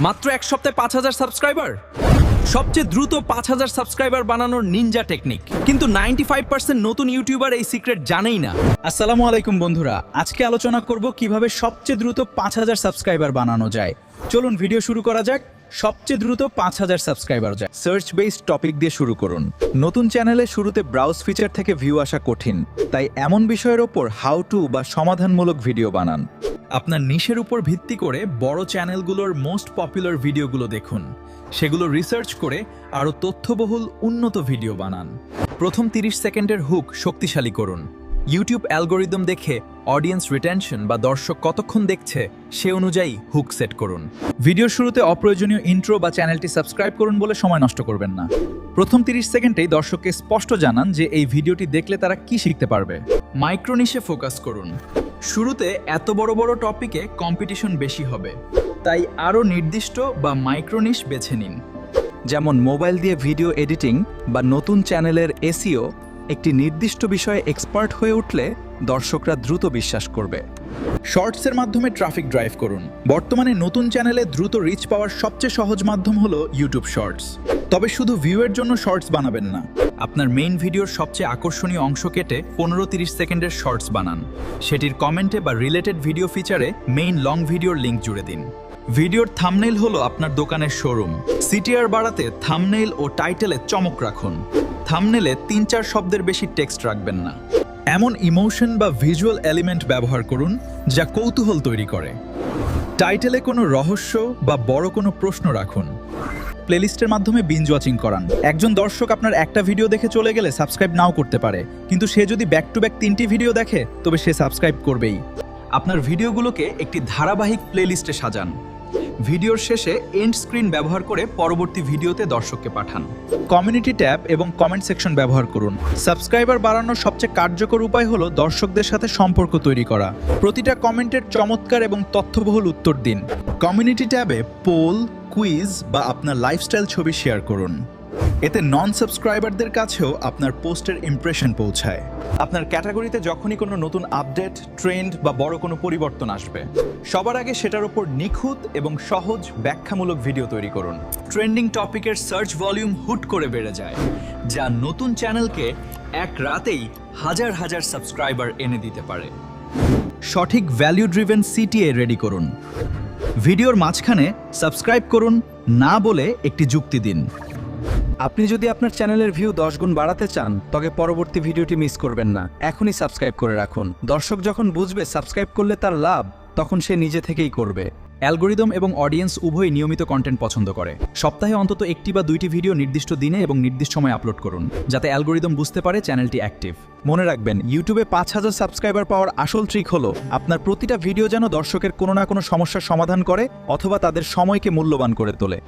মাত্র এক সপ্তাহে ৫,০০০ সাবস্ক্রাইবার। সবচেয়ে দ্রুত ৫,০০০ সাবস্ক্রাইবার বানানোর নিনজা টেকনিক, কিন্তু 95% নতুন ইউটিউবার এই সিক্রেট জানেই না। আসসালামু আলাইকুম বন্ধুরা, আজকে আলোচনা করব কিভাবে সবচেয়ে দ্রুত ৫,০০০ সাবস্ক্রাইবার বানানো যায়। চলুন ভিডিও শুরু করা যাক। সবচেয়ে দ্রুত ৫,০০০ সাবস্ক্রাইবার যায়। সার্চ বেসড টপিক দিয়ে শুরু করুন। নতুন চ্যানেলে শুরুতে ব্রাউজ ফিচার থেকে ভিউ আসা কঠিন, তাই এমন বিষয়ের ওপর হাউ টু বা সমাধানমূলক ভিডিও বানান। আপনার নিশের উপর ভিত্তি করে বড় চ্যানেলগুলোর মোস্ট পপুলার ভিডিওগুলো দেখুন, সেগুলো রিসার্চ করে আরও তথ্যবহুল উন্নত ভিডিও বানান। প্রথম 30 সেকেন্ডের হুক শক্তিশালী করুন। ইউটিউব অ্যালগোরিদম দেখে অডিয়েন্স রিটেনশন বা দর্শক কতক্ষণ দেখছে সে অনুযায়ী হুক সেট করুন। ভিডিওর শুরুতে অপ্রয়োজনীয় ইন্ট্রো বা চ্যানেলটি সাবস্ক্রাইব করুন বলে সময় নষ্ট করবেন না। প্রথম 30 সেকেন্ডেই দর্শককে স্পষ্ট জানান যে এই ভিডিওটি দেখলে তারা কি শিখতে পারবে। মাইক্রো নিশে ফোকাস করুন। শুরুতে এত বড় বড় টপিকে কম্পিটিশন বেশি হবে, তাই আরও নির্দিষ্ট বা মাইক্রো নিশ বেছে নিন। যেমন মোবাইল দিয়ে ভিডিও এডিটিং বা নতুন চ্যানেলের এসইও। একটি নির্দিষ্ট বিষয়ে এক্সপার্ট হয়ে উঠলে দর্শকরা দ্রুত বিশ্বাস করবে। শর্টসের মাধ্যমে ট্রাফিক ড্রাইভ করুন। বর্তমানে নতুন চ্যানেলে দ্রুত রিচ পাওয়ার সবচেয়ে সহজ মাধ্যম হলো ইউটিউব শর্টস। তবে শুধু ভিউয়ের জন্য শর্টস বানাবেন না। আপনার মেইন ভিডিওর সবচেয়ে আকর্ষণীয় অংশ কেটে 15-30 সেকেন্ডের শর্টস বানান। সেটির কমেন্টে বা রিলেটেড ভিডিও ফিচারে মেইন লং ভিডিওর লিঙ্ক জুড়ে দিন। ভিডিওর থাম্বনেইল হলো আপনার দোকানের শোরুম। সিটিআর বাড়াতে থাম্বনেইল ও টাইটেলে চমক রাখুন। থাম্বনেইলে 3-4 শব্দের বেশি টেক্সট রাখবেন না। এমন ইমোশন বা ভিজুয়াল এলিমেন্ট ব্যবহার করুন যা কৌতূহল তৈরি করে। টাইটেলে কোনো রহস্য বা বড় কোনো প্রশ্ন রাখুন। প্লেলিস্টের মাধ্যমে বিঞ্জ ওয়াচিং করান। একজন দর্শক আপনার একটা ভিডিও দেখে চলে গেলে সাবস্ক্রাইব নাও করতে পারে, কিন্তু সে যদি ব্যাক টু ব্যাক 3টি ভিডিও দেখে তবে সে সাবস্ক্রাইব করবেই। আপনার ভিডিওগুলোকে একটি ধারাবাহিক প্লেলিস্টে সাজান। ভিডিওর শেষে এন্ড স্ক্রিন ব্যবহার করে পরবর্তী ভিডিওতে দর্শককে পাঠান। কমিউনিটি ট্যাব এবং কমেন্ট সেকশন ব্যবহার করুন। সাবস্ক্রাইবার বাড়ানোর সবচেয়ে কার্যকর উপায় হলো দর্শকদের সাথে সম্পর্ক তৈরি করা। প্রতিটা কমেন্টের চমৎকার এবং তথ্যবহুল উত্তর দিন। কমিউনিটি ট্যাবে পোল, কুইজ বা আপনার লাইফস্টাইল ছবি শেয়ার করুন। এতে নন সাবস্ক্রাইবারদের কাছেও আপনার পোস্টের ইমপ্রেশন পৌঁছায়। আপনার ক্যাটাগরিতে যখনই কোনো নতুন আপডেট, ট্রেন্ড বা বড় কোনো পরিবর্তন আসবে, সবার আগে সেটার উপর নিখুঁত এবং সহজ ব্যাখ্যামূলক ভিডিও তৈরি করুন। ট্রেন্ডিং টপিকের সার্চ ভলিউম হুট করে বেড়ে যায়, যা নতুন চ্যানেলকে এক রাতেই হাজার হাজার সাবস্ক্রাইবার এনে দিতে পারে। সঠিক ভ্যালু ড্রিভেন সিটিএ রেডি করুন। ভিডিওর মাঝখানে সাবস্ক্রাইব করুন না বলে একটি যুক্তি দিন। আপনি যদি আপনার চ্যানেলের ভিউ 10 গুণ বাড়াতে চান, তবে পরবর্তী ভিডিওটি মিস করবেন না। এখনই সাবস্ক্রাইব করে রাখুন। দর্শক যখন বুঝবে সাবস্ক্রাইব করলে তার লাভ, তখন সে নিজে থেকেই করবে। অ্যালগোরিদম এবং অডিয়েন্স উভয়ই নিয়মিত কন্টেন্ট পছন্দ করে। সপ্তাহে অন্তত 1টি বা 2টি ভিডিও নির্দিষ্ট দিনে এবং নির্দিষ্ট সময় আপলোড করুন, যাতে অ্যালগোরিদম বুঝতে পারে চ্যানেলটি অ্যাক্টিভ। মনে রাখবেন, ইউটিউবে ৫,০০০ সাবস্ক্রাইবার পাওয়ার আসল ট্রিক হলো আপনার প্রতিটা ভিডিও যেন দর্শকের কোনো না কোনো সমস্যার সমাধান করে অথবা তাদের সময়কে মূল্যবান করে তোলে।